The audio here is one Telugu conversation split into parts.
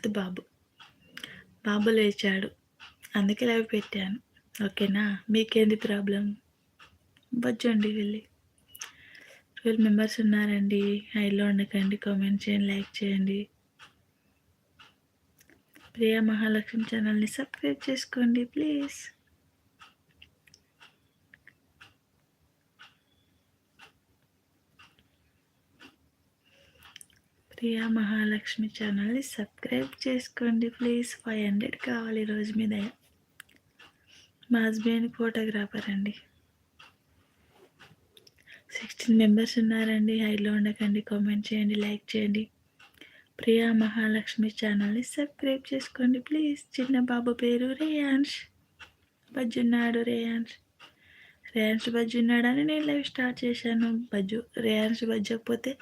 4th బాబు. బాబు లేచాడు. అందుకే లైవ్ పెట్టాను. ఓకేనా? మీకేంది ప్రాబ్లం? బజ్జోండి వెళ్ళి. 12 మెంబర్స్ ఉన్నారండి. హైలో ఉండకండి, కామెంట్ చేయండి, లైక్ చేయండి. ప్రియా మహాలక్ష్మి ఛానల్ని సబ్స్క్రైబ్ చేసుకోండి ప్లీజ్. ప్రియా మహాలక్ష్మి ఛానల్ని సబ్స్క్రైబ్ చేసుకోండి ప్లీజ్. 500 కావాలి ఈరోజు మీ దయ. మా హస్బెండ్ ఫోటోగ్రాఫర్ అండి. 16 మెంబర్స్ ఉన్నారండి. హైలో ఉండకండి, కామెంట్ చేయండి, లైక్ చేయండి. ప్రియా మహాలక్ష్మి ఛానల్ని సబ్స్క్రైబ్ చేసుకోండి ప్లీజ్. చిన్న బాబు పేరు రేయాన్ష్. బజ్జున్నాడు రేయాన్ష్. రేయాన్ష్ బజ్జున్నాడని నేను లైవ్ స్టార్ట్ చేశాను. రేయాన్ష్ బజ్జకపోతే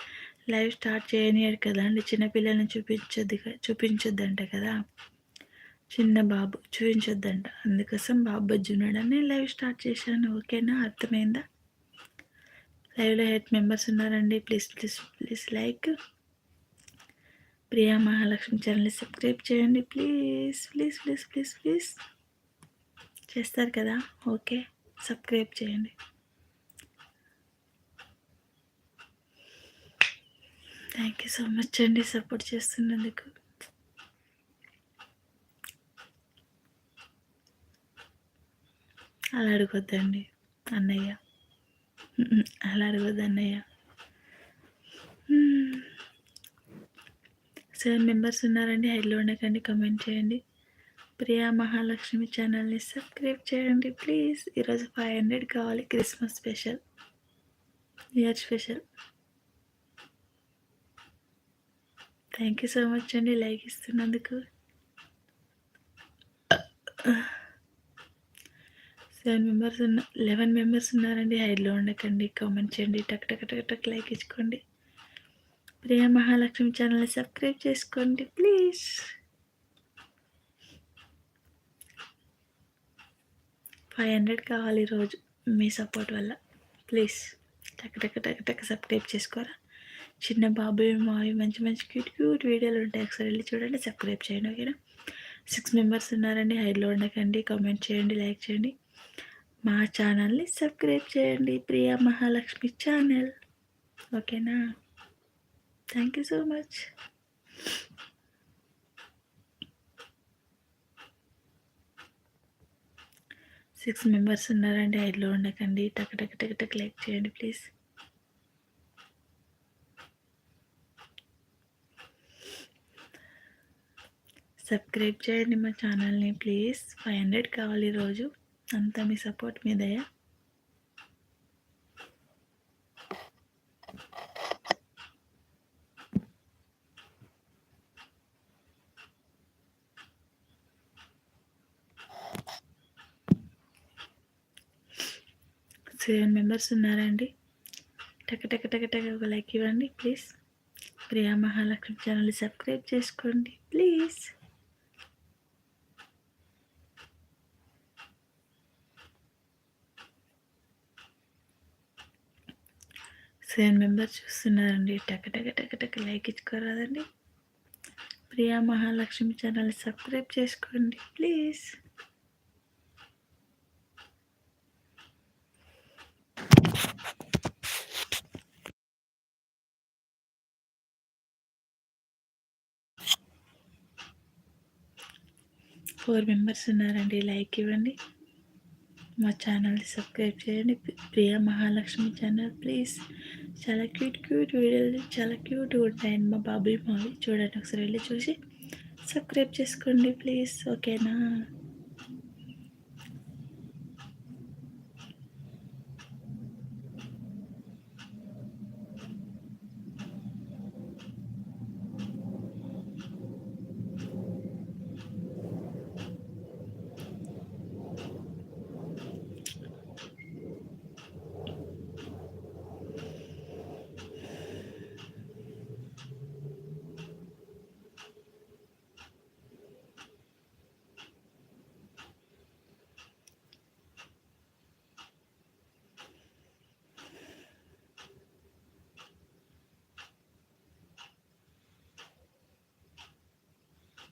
లైవ్ స్టార్ట్ చేయనియాడు కదా అండి. చిన్నపిల్లల్ని చూపించొద్దంట కదా. చిన్న బాబు చూపించొద్దంట. అందుకోసం బాబు బజ్జున్నాడని నేను లైవ్ స్టార్ట్ చేశాను. ఓకేనా? అర్థమైందా? లైవ్లో 8 మెంబర్స్ ఉన్నారండి. Please please please like. Priya Mahalakshmi ఛానల్ని సబ్స్క్రైబ్ చేయండి please please please please please. చేస్తారు కదా? ఓకే, సబ్స్క్రైబ్ చేయండి. థ్యాంక్ యూ సో మచ్ అండి సపోర్ట్ చేస్తున్నందుకు. అలా అడగొద్దండి అన్నయ్య, అలా అడగొద్దు అన్నయ్య. 7 మెంబర్స్ ఉన్నారండి. హైలో ఉండకండి, కమెంట్ చేయండి. ప్రియా మహాలక్ష్మి ఛానల్ని సబ్స్క్రైబ్ చేయండి ప్లీజ్. ఈరోజు 500 కావాలి. Christmas special, year special. Thank you so much అండి లైక్ ఇస్తున్నందుకు. 11 మెంబర్స్ ఉన్నారండి. హైడ్లో ఉండకండి, కామెంట్ చేయండి, టక్ టక్ టక్ టక్ లైక్ ఇచ్చుకోండి. ప్రియా మహాలక్ష్మి ఛానల్ని సబ్స్క్రైబ్ చేసుకోండి ప్లీజ్. $500 కావాలి ఈరోజు మీ సపోర్ట్ వల్ల. ప్లీజ్ టక్ టక్ టక్ టక్ సబ్స్క్రైబ్ చేసుకోరా. చిన్న బాబు మావి మంచి మంచి క్యూట్ క్యూట్ వీడియోలు ఉంటాయి, ఒకసారి వెళ్ళి చూడండి, సబ్స్క్రైబ్ చేయండి. ఓకేనా? 6 మెంబర్స్ ఉన్నారండి. హైడ్లో ఉండకండి, కామెంట్ చేయండి, లైక్ చేయండి. మా ఛానల్ని సబ్స్క్రైబ్ చేయండి, ప్రియా మహాలక్ష్మి ఛానల్. ఓకేనా? Thank you so much. 6 members ఉన్నారండి. హైడ్లో ఉండకండి, టక్ టక్ టక్ టక్ లైక్ చేయండి ప్లీజ్. సబ్స్క్రైబ్ చేయండి మా ఛానల్ని ప్లీజ్. 500 కావాలి ఈరోజు. అంతా మీ సపోర్ట్ మీ దయ. సెవెన్ మెంబర్స్ ఉన్నారండి. టక్ టక్ టక్ టక్ ఒక లైక్ ఇవ్వండి ప్లీజ్. ప్రియా మహాలక్ష్మి ఛానల్ని సబ్స్క్రైబ్ చేసుకోండి ప్లీజ్. 7 మెంబర్స్ చూస్తున్నారండి. టక్ టక్ టక్ టక్ లైక్ ఇచ్చుకోరాదండి. ప్రియా మహాలక్ష్మి ఛానల్ని సబ్స్క్రైబ్ చేసుకోండి ప్లీజ్. ఫోర్ మెంబర్స్ ఉన్నారండి. లైక్ ఇవ్వండి, మా ఛానల్ని సబ్స్క్రైబ్ చేయండి. Priya Mahalakshmi channel please. చాలా క్యూట్ క్యూట్ వీడియోలు చాలా క్యూట్గా ఉంటాయండి మా బాబువి మావి. చూడండి, ఒకసారి వెళ్ళి చూసి సబ్స్క్రైబ్ చేసుకోండి ప్లీజ్. ఓకేనా?